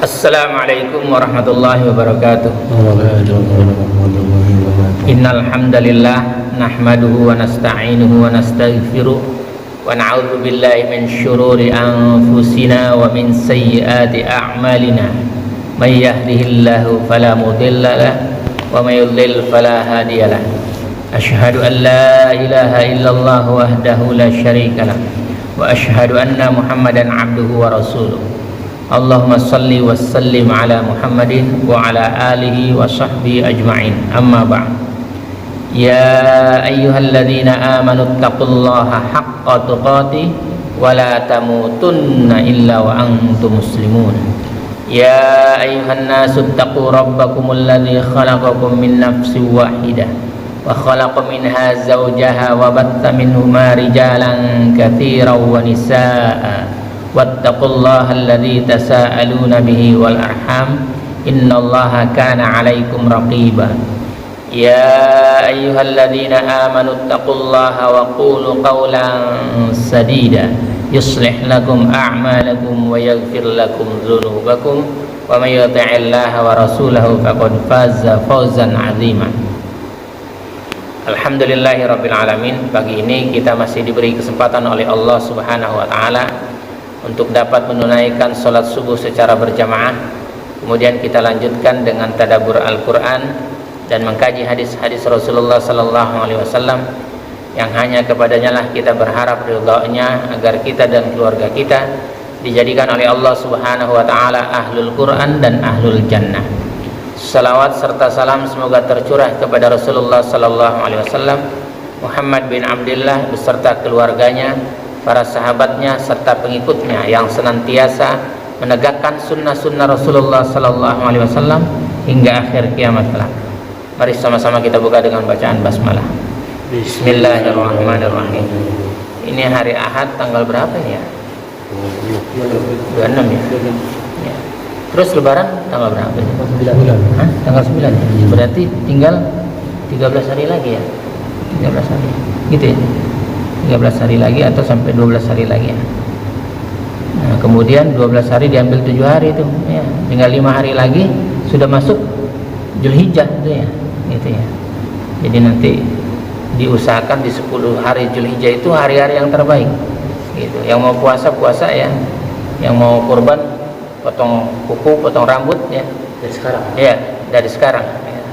Assalamualaikum warahmatullahi wabarakatuh. Innal hamdalillah nahmaduhu wa nasta'inuhu wa nastaghfiruh wa na'udzu billahi min syururi anfusina wa min sayyiati a'malina. May yahdihillahu fala mudilla lahu wa may yudlil fala hadiya lahu. Asyhadu an la ilaha illallah wahdahu la syarika lahu wa asyhadu anna Muhammadan abduhu wa rasuluh. Allahumma salli wa sallim ala Muhammadin wa ala alihi wa sahbihi ajma'in. Amma ba'd. Ya ayyuhalladzina amanu taqullaha haqqa tuqatih wa la tamutunna illa wa antum muslimun. Ya ayyuhan nasu taqu rabbakumul ladzi khalaqakum min nafsin wahidah wa khalaqa minha zawjaha wa batta minhuma rijalan katsiran wa nisaa'a. Wattaqullaha alladzi tasaaluna bihi wal arham innallaha kana 'alaikum raqiba. Ya ayyuhalladzina amanu taqullaha wa qulu qawlan sadida yuslih lakum a'malakum wa yaghfir lakum dzunubakum wa may yuti'illaha wa rasulahu faqad faza fawzan 'azima. Alhamdulillahirabbil alamin. Pagi ini kita masih diberi kesempatan oleh Allah Subhanahu wa taala untuk dapat menunaikan sholat subuh secara berjamaah. Kemudian kita lanjutkan dengan tadabbur Al-Quran dan mengkaji hadis-hadis Rasulullah Sallallahu Alaihi Wasallam yang hanya kepadanya lah kita berharap ridha-Nya agar kita dan keluarga kita dijadikan oleh Allah Subhanahu Wa Taala ahlul Quran dan ahlul Jannah. Salawat serta salam semoga tercurah kepada Rasulullah Sallallahu Alaihi Wasallam, Muhammad bin Abdullah beserta keluarganya, para sahabatnya serta pengikutnya yang senantiasa menegakkan sunnah-sunnah Rasulullah Sallallahu Alaihi Wasallam hingga akhir kiamat kelak. Mari sama-sama kita buka dengan bacaan basmalah. Bismillahirrahmanirrahim. Ini hari Ahad tanggal berapa ini ya? 26 ya? Ya. Terus Lebaran tanggal berapa? 9. Hah? Tanggal 9. Berarti tinggal 13 hari lagi ya? 13 hari. Gitu ya? 13 hari lagi atau sampai 12 hari lagi ya. Nah, kemudian 12 hari diambil 7 hari itu ya. Tinggal 5 hari lagi sudah masuk Zulhijjah itu ya. Gitu ya. Jadi nanti diusahakan di 10 hari Zulhijjah itu hari-hari yang terbaik. Gitu. Yang mau puasa ya. Yang mau kurban potong kuku, potong rambut ya. Dari sekarang. Ya, dari sekarang ya.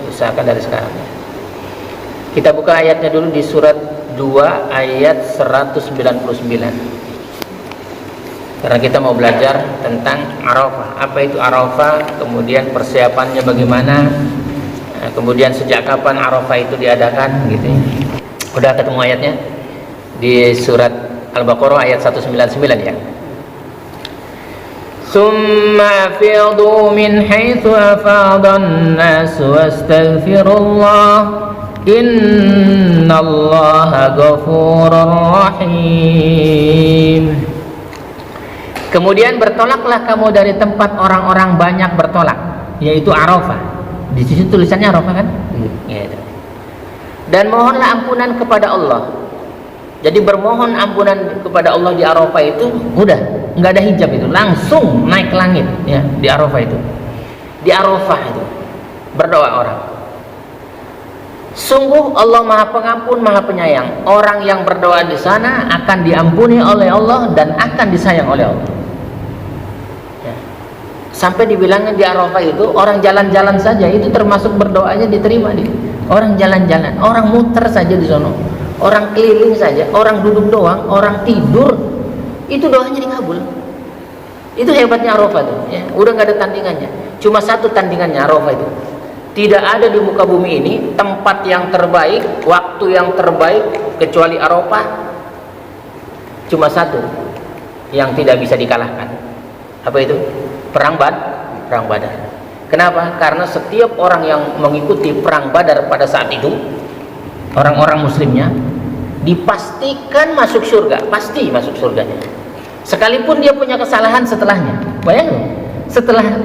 Usahakan dari sekarang ya. Kita buka ayatnya dulu di surat 2 ayat 199. Karena kita mau belajar tentang Arafah. Apa itu Arafah? Kemudian persiapannya bagaimana? Kemudian sejak kapan Arafah itu diadakan gitu ya. Udah ketemu ayatnya di surat Al-Baqarah ayat 199 ya. Summa afidu min haitsu afadan nas wastaghfirullah innallaha ghafurur rahim. Kemudian bertolaklah kamu dari tempat orang-orang banyak bertolak, yaitu Arafah. Di situ tulisannya Arafah kan? Gitu. Dan mohonlah ampunan kepada Allah. Jadi bermohon ampunan kepada Allah di Arafah itu udah nggak ada hijab, itu langsung naik ke langit ya. Di Arafah itu, di Arafah itu berdoa orang. Sungguh Allah Maha Pengampun, Maha Penyayang. Orang yang berdoa di sana akan diampuni oleh Allah dan akan disayang oleh Allah. Ya. Sampai dibilangin di Arafah itu orang jalan-jalan saja itu termasuk berdoanya diterima dia. Orang jalan-jalan, orang muter saja di sana, orang keliling saja, orang duduk doang, orang tidur, itu doanya dikabul. Itu hebatnya Arafah tuh. Ya. Udah nggak ada tandingannya. Cuma satu tandingannya Arafah itu. Tidak ada di muka bumi ini tempat yang terbaik, waktu yang terbaik kecuali Arafah. Cuma satu yang tidak bisa dikalahkan. Apa itu? Perang Badar. Kenapa? Karena setiap orang yang mengikuti perang Badar pada saat itu, orang-orang muslimnya dipastikan masuk surga, pasti masuk surganya. Sekalipun dia punya kesalahan setelahnya. Bayangin, setelah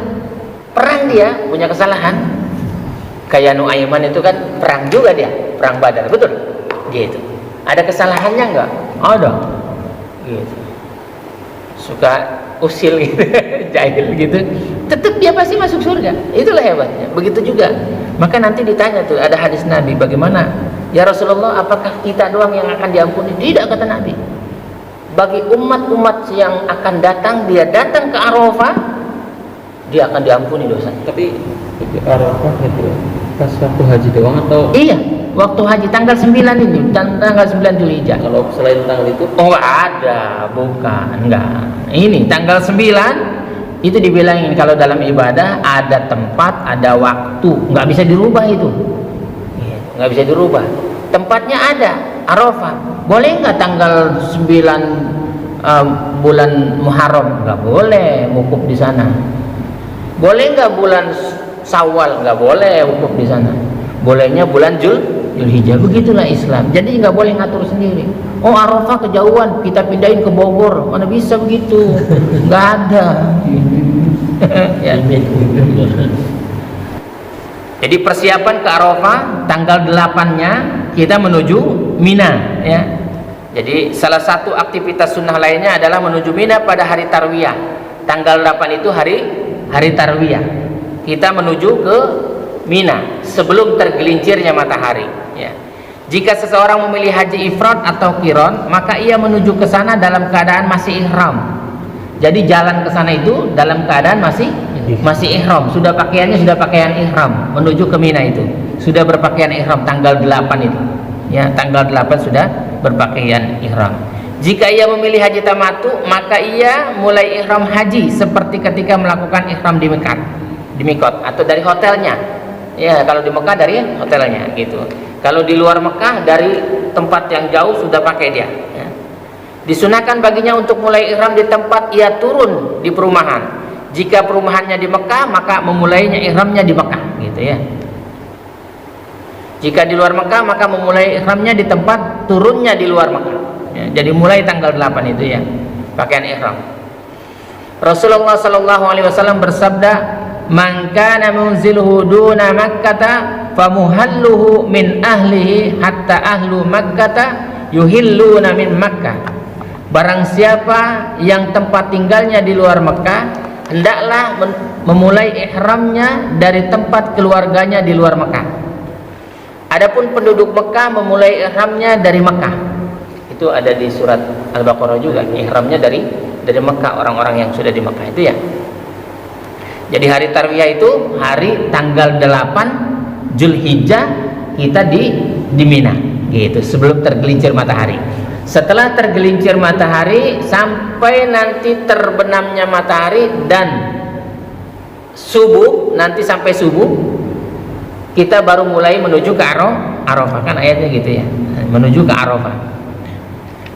perang dia punya kesalahan. Kayak Nuaiman itu kan perang juga dia, perang Badar, betul? Gitu. Ada kesalahannya enggak? Ada. Gitu. Suka usil gitu, jahil gitu, tetap dia pasti masuk surga. Itulah hebatnya. Begitu juga. Maka nanti ditanya tuh, ada hadis Nabi, bagaimana? Ya Rasulullah, apakah kita doang yang akan diampuni? Tidak, kata Nabi. Bagi umat-umat yang akan datang, dia datang ke Arafah, dia akan diampuni dosanya. Tapi Arafah itu pas waktu haji doang atau? Iya, waktu haji tanggal 9 ini, tanggal 9 Dzulhijjah. Kalau selain tanggal itu? Oh, ada, bukan, enggak. Ini tanggal 9 itu dibilangin kalau dalam ibadah ada tempat, ada waktu, nggak bisa dirubah itu. Nggak bisa dirubah. Tempatnya ada, Arafah. Boleh nggak tanggal 9 bulan Muharram? Nggak boleh wukuf di sana. Boleh nggak bulan Syawal? Nggak boleh wukuf di sana. Bolehnya bulan Dzulhijjah. Begitulah Islam. Jadi nggak boleh ngatur sendiri. Oh, Arafah kejauhan, kita pindahin ke Bogor. Mana bisa begitu? Nggak ada. Ya. Jadi persiapan ke Arafah tanggal 8-nya kita menuju Mina, ya. Jadi salah satu aktivitas sunnah lainnya adalah menuju Mina pada hari Tarwiyah. Tanggal 8 itu hari Tarwiyah. Kita menuju ke Mina sebelum tergelincirnya matahari, ya. Jika seseorang memilih haji ifrad atau qiran, maka ia menuju ke sana dalam keadaan masih ihram. Jadi jalan ke sana itu dalam keadaan masih ihram, sudah pakaian ihram, menuju ke Mina itu sudah berpakaian ihram tanggal 8 itu, ya, tanggal 8 sudah berpakaian ihram. Jika ia memilih haji tamattu, maka ia mulai ihram haji seperti ketika melakukan ihram di Mikot atau dari hotelnya, ya. Kalau di Mekah dari hotelnya gitu. Kalau di luar Mekah dari tempat yang jauh sudah pakai dia, ya. Disunahkan baginya untuk mulai ihram di tempat ia turun di perumahan. Jika perumahannya di Mekah, maka memulainya ihramnya di Mekah, gitu ya. Jika di luar Mekah, maka memulai ihramnya di tempat turunnya di luar Mekah, ya. Jadi mulai tanggal 8 itu, ya, pakaian ihram. Rasulullah sallallahu alaihi wasallam bersabda, "Man kana munziluhu duna Makkah, famuhalluhu min ahlihi hatta ahlu Makkah yuhilluna min Makkah." Barang siapa yang tempat tinggalnya di luar Mekah, hendaklah memulai ihramnya dari tempat keluarganya di luar Mekah. Adapun penduduk Mekah memulai ihramnya dari Mekah. Itu ada di surat Al-Baqarah juga, ihramnya dari Mekah, orang-orang yang sudah di Mekah itu, ya. Jadi hari Tarwiyah itu hari tanggal 8 Dzulhijjah kita di Mina, gitu, sebelum tergelincir matahari. Setelah tergelincir matahari sampai nanti terbenamnya matahari dan subuh, nanti sampai subuh kita baru mulai menuju ke Arafah, kan ayatnya gitu, ya, menuju ke Arafah.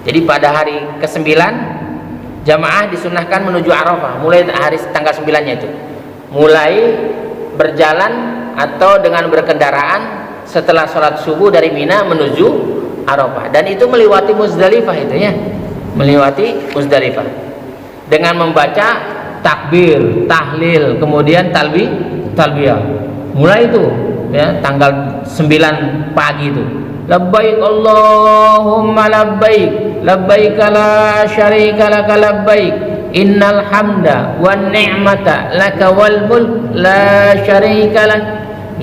Jadi pada hari ke-9 jamaah disunahkan menuju Arafah mulai hari tanggal 9-nya itu, mulai berjalan atau dengan berkendaraan setelah sholat subuh dari Mina menuju Arafah, dan itu melewati Muzdalifah itu, ya, melewati Muzdalifah dengan membaca takbir, tahlil, kemudian talbiyah. Mulai itu, ya, tanggal 9 pagi itu. Labbaik Allahumma labbaik, labbaik la syarika laka labbaik, innal hamda wan ni'mata laka wal mulk la syarika lak.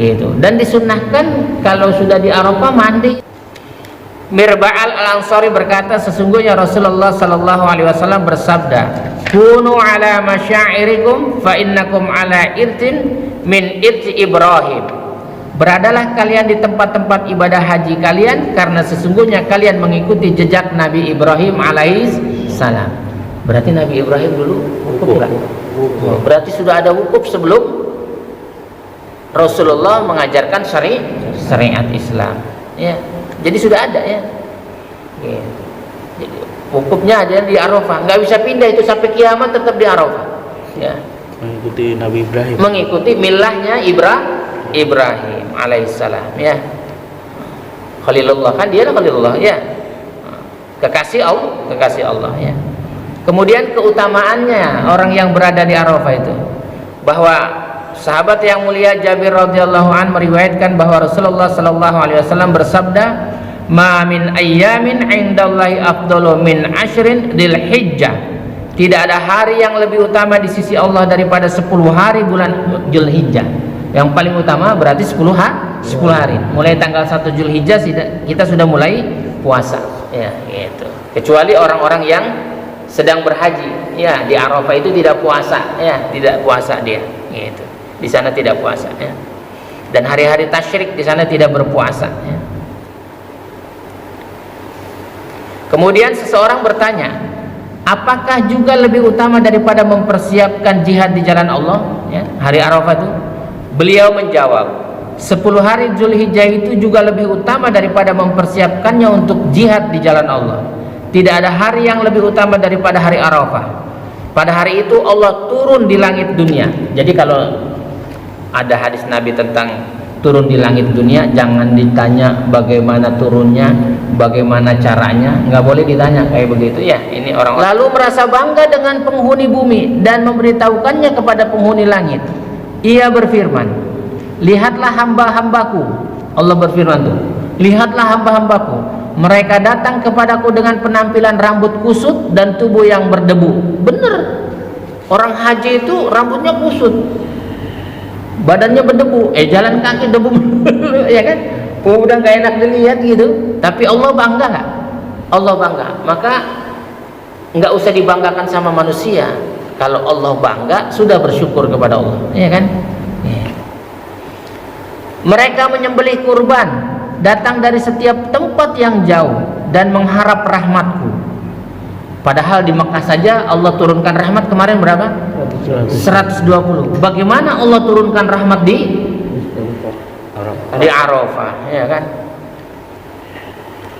Gitu. Dan disunnahkan kalau sudah di Arafah mandi. Mirba'al al-Ansari berkata, sesungguhnya Rasulullah sallallahu alaihi wasallam bersabda, "Kunu ala masyairikum fa innakum ala irtin min irti Ibrahim." Beradalah kalian di tempat-tempat ibadah haji kalian karena sesungguhnya kalian mengikuti jejak Nabi Ibrahim alaihi salam. Berarti Nabi Ibrahim dulu wukuf enggak? Berarti sudah ada wukuf sebelum Rasulullah mengajarkan syariat Islam, ya. Jadi sudah ada, ya. Jadi wukufnya ada di Arafah, nggak bisa pindah itu sampai kiamat, tetap di Arafah, ya. Mengikuti Nabi Ibrahim, mengikuti milahnya Ibrahim alaihissalam, ya. Khalilullah, kan dia Khalilullah, ya, kekasih Allah, ya. Kemudian keutamaannya orang yang berada di Arafah itu, bahwa sahabat yang mulia Jabir radhiyallahu an meriwayatkan bahwa Rasulullah sallallahu alaihi wasallam bersabda, "Ma min ayyamin 'indallahi afdalu min 'ashrin dzulhijjah." Tidak ada hari yang lebih utama di sisi Allah daripada 10 hari bulan Zulhijjah. Yang paling utama berarti 10 hari. Mulai tanggal 1 Zulhijjah kita sudah mulai puasa. Ya, gitu. Kecuali orang-orang yang sedang berhaji, ya, di Arafah itu tidak puasa, ya, tidak puasa dia, gitu. Di sana tidak puasa, ya. Dan hari-hari tasyrik di sana tidak berpuasa, ya. Kemudian seseorang bertanya, apakah juga lebih utama daripada mempersiapkan jihad di jalan Allah, ya, hari Arafah itu? Beliau menjawab, 10 hari Zulhijjah itu juga lebih utama daripada mempersiapkannya untuk jihad di jalan Allah. Tidak ada hari yang lebih utama daripada hari Arafah. Pada hari itu Allah turun di langit dunia. Jadi kalau ada hadis Nabi tentang turun di langit dunia, jangan ditanya bagaimana turunnya, bagaimana caranya, nggak boleh ditanya kayak begitu, ya. Ini orang lalu merasa bangga dengan penghuni bumi dan memberitahukannya kepada penghuni langit. Ia berfirman, lihatlah hamba-hambaku. Allah berfirman tuh, lihatlah hamba-hambaku, mereka datang kepadaku dengan penampilan rambut kusut dan tubuh yang berdebu. Bener, orang haji itu rambutnya kusut, badannya berdebu, jalan kaki debu, ya kan? Udah gak enak dilihat gitu. Tapi Allah bangga nggak? Allah bangga. Maka nggak usah dibanggakan sama manusia. Kalau Allah bangga, sudah bersyukur kepada Allah, ya kan? Ya. Mereka menyembelih kurban, datang dari setiap tempat yang jauh dan mengharap rahmatku. Padahal di Mekah saja Allah turunkan rahmat kemarin berapa? 120. Bagaimana Allah turunkan rahmat di Arafah, ya kan?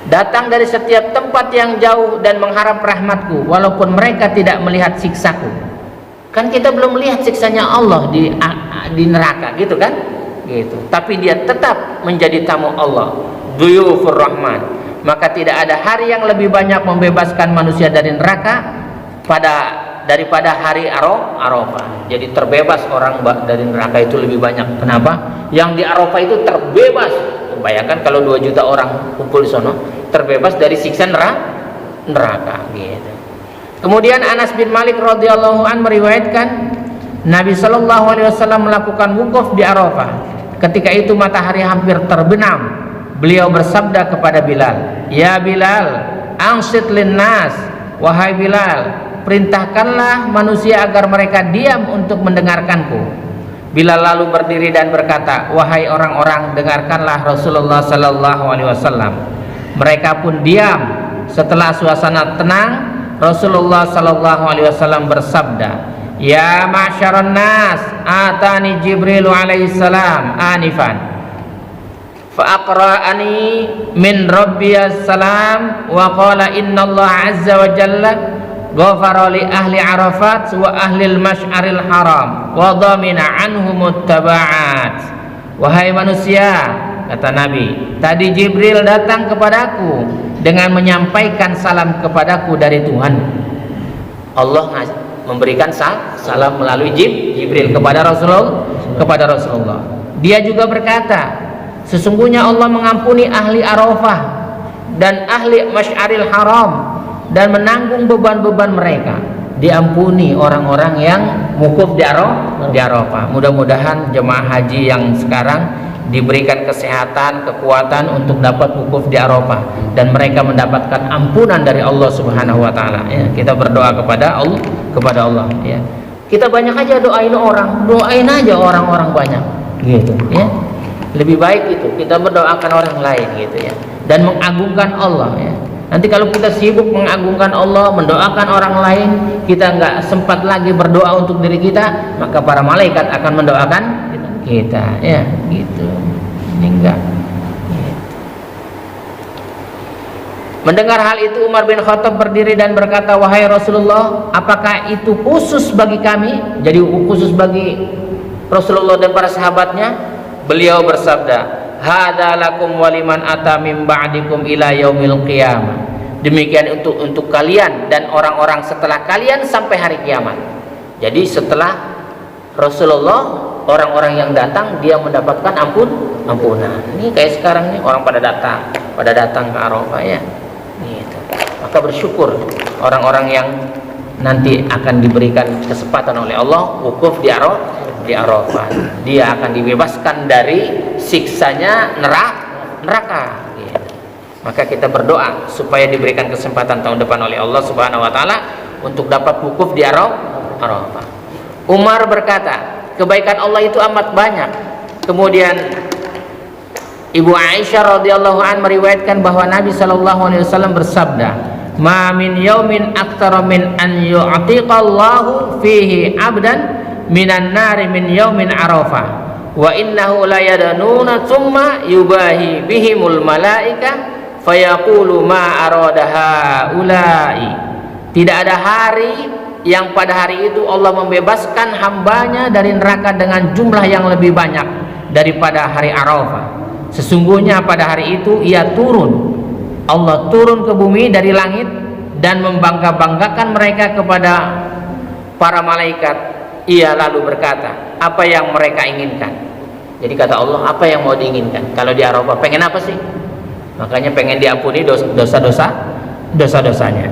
Datang dari setiap tempat yang jauh dan mengharap rahmatku, walaupun mereka tidak melihat siksaku. Kan kita belum melihat siksanya Allah di neraka, gitu kan? Gitu. Tapi dia tetap menjadi tamu Allah, duyufur rahman. Maka tidak ada hari yang lebih banyak membebaskan manusia dari neraka daripada hari Arafah. Jadi terbebas orang dari neraka itu lebih banyak. Kenapa? Yang di Arafah itu terbebas. Bayangkan kalau 2 juta orang kumpul di sana, terbebas dari siksa neraka, gitu. Kemudian Anas bin Malik radhiyallahu an meriwayatkan Nabi sallallahu alaihi wasallam melakukan wukuf di Arafah. Ketika itu matahari hampir terbenam. Beliau bersabda kepada Bilal, "Ya Bilal, ansit linnas, wahai Bilal, perintahkanlah manusia agar mereka diam untuk mendengarkanku." Bilal lalu berdiri dan berkata, "Wahai orang-orang, dengarkanlah Rasulullah sallallahu alaihi wasallam." Mereka pun diam. Setelah suasana tenang, Rasulullah sallallahu alaihi wasallam bersabda, "Ya ma'syaran nas, atani Jibril alaihi salam anifan fa aqra'ani min rabbiyas salam wa qala innallaha azza wa jalla ghafara li ahli Arafat wa ahli al-masy'aril haram wa dhamina anhumut taba'at." Wahai manusia, kata Nabi, tadi Jibril datang kepadaku dengan menyampaikan salam kepadaku dari Tuhan. Allah memberikan salam melalui Jibril kepada Rasulullah. Dia juga berkata, sesungguhnya Allah mengampuni ahli Arafah dan ahli Masy'aril Haram dan menanggung beban-beban mereka. Diampuni orang-orang yang wukuf di Arafah. Mudah-mudahan jemaah haji yang sekarang diberikan kesehatan, kekuatan untuk dapat wukuf di Arafah dan mereka mendapatkan ampunan dari Allah Subhanahu wa taala, ya. Kita berdoa kepada Allah, ya. Kita banyak aja doain aja orang-orang banyak, gitu, ya. Lebih baik itu kita mendoakan orang lain, gitu, ya, dan mengagungkan Allah, ya. Nanti kalau kita sibuk mengagungkan Allah, mendoakan orang lain, kita nggak sempat lagi berdoa untuk diri kita, maka para malaikat akan mendoakan kita, ya, gitu. Ini enggak. Mendengar hal itu, Umar bin Khattab berdiri dan berkata, "Wahai Rasulullah, apakah itu khusus bagi kami?" Jadi khusus bagi Rasulullah dan para sahabatnya. Beliau bersabda, "Hadza lakum wa liman ata min ba'dikum ila yaumil qiyamah." Demikian untuk kalian dan orang-orang setelah kalian sampai hari kiamat. Jadi setelah Rasulullah, orang-orang yang datang dia mendapatkan ampunan. Ini kayak sekarang nih, orang pada datang ke Arafah, ya. Gitu. Maka bersyukur orang-orang yang nanti akan diberikan kesempatan oleh Allah wukuf di Arafah. Dia akan dibebaskan dari siksanya neraka. Gitu. Maka kita berdoa supaya diberikan kesempatan tahun depan oleh Allah Subhanahu wa taala untuk dapat wukuf di Arafah. Umar berkata, kebaikan Allah itu amat banyak. Kemudian Ibu Aisyah radhiyallahu anha meriwayatkan bahwa Nabi sallallahu alaihi wasallam bersabda, "Ma min yaumin aktsara min an yu'tiqallahu fihi 'abdan minan nari min yaumin Arafah wa innahu la yadanuna tsumma yubahi bihimul malaika fayaqulu ma arada haula'i." Tidak ada hari yang pada hari itu Allah membebaskan hambanya dari neraka dengan jumlah yang lebih banyak daripada hari Arafah. Sesungguhnya pada hari itu ia turun, Allah turun ke bumi dari langit dan membangga-banggakan mereka kepada para malaikat. Ia lalu berkata, apa yang mereka inginkan? Jadi kata Allah, apa yang mau diinginkan? Kalau di Arafah pengen apa sih? Makanya pengen diampuni dosa-dosanya.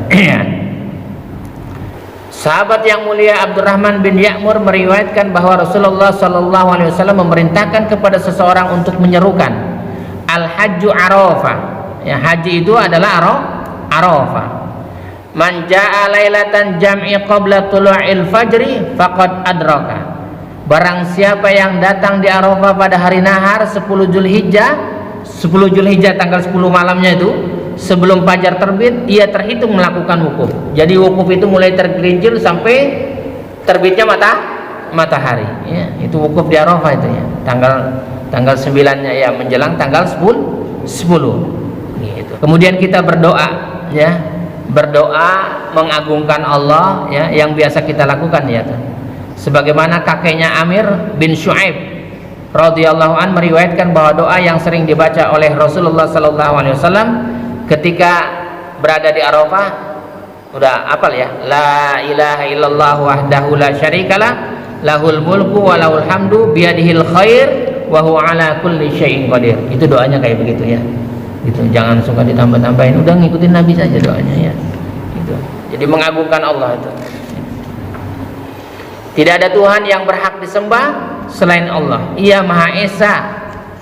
Sahabat yang mulia Abdurrahman bin Ya'mur meriwayatkan bahwa Rasulullah SAW memerintahkan kepada seseorang untuk menyerukan Al-Hajju Arafah. Ya, haji itu adalah Arafah. Man ja'a lailatan jam'i qabla tulu'il fajri faqad adraka. Barang siapa yang datang di Arafah pada hari nahar 10 Zulhijjah tanggal 10 malamnya itu sebelum fajar terbit, ia terhitung melakukan wukuf. Jadi wukuf itu mulai tergelincir sampai terbitnya matahari. Ya, itu wukuf di Arafah itu ya. Tanggal 9-nya ya menjelang tanggal 10 gitu. Kemudian kita berdoa ya. Berdoa mengagungkan Allah ya, yang biasa kita lakukan ya. Sebagaimana kakeknya Amir bin Shu'aib radhiyallahu an meriwayatkan bahwa doa yang sering dibaca oleh Rasulullah sallallahu alaihi wasallam ketika berada di Arafah, udah hafal ya, la ilaha illallah wahdahu la syarikalah lahul mulku wa lahul hamdu biyadihil khair wa huwa ala kulli syai'in qadir. Itu doanya kayak begitu ya. Gitu, jangan suka ditambah-tambahin, udah ngikutin Nabi saja doanya ya. Gitu. Jadi mengagungkan Allah itu. Tidak ada Tuhan yang berhak disembah selain Allah. Ia Maha Esa,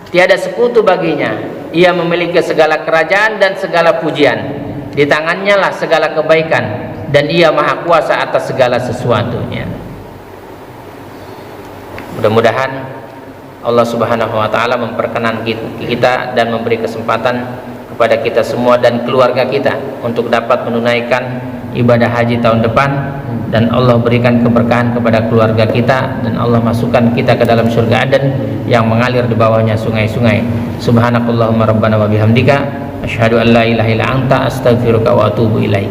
tiada sekutu baginya. Ia memiliki segala kerajaan dan segala pujian. Di tangannya lah segala kebaikan dan ia Maha Kuasa atas segala sesuatunya. Mudah-mudahan Allah Subhanahu wa taala memperkenan kita dan memberi kesempatan kepada kita semua dan keluarga kita untuk dapat menunaikan ibadah haji tahun depan, dan Allah berikan keberkahan kepada keluarga kita dan Allah masukkan kita ke dalam surga Aden yang mengalir di bawahnya sungai-sungai. Subhanakallahumma rabbana wa bihamdika asyhadu an la ilaha illa anta astaghfiruka wa atubu ilaik.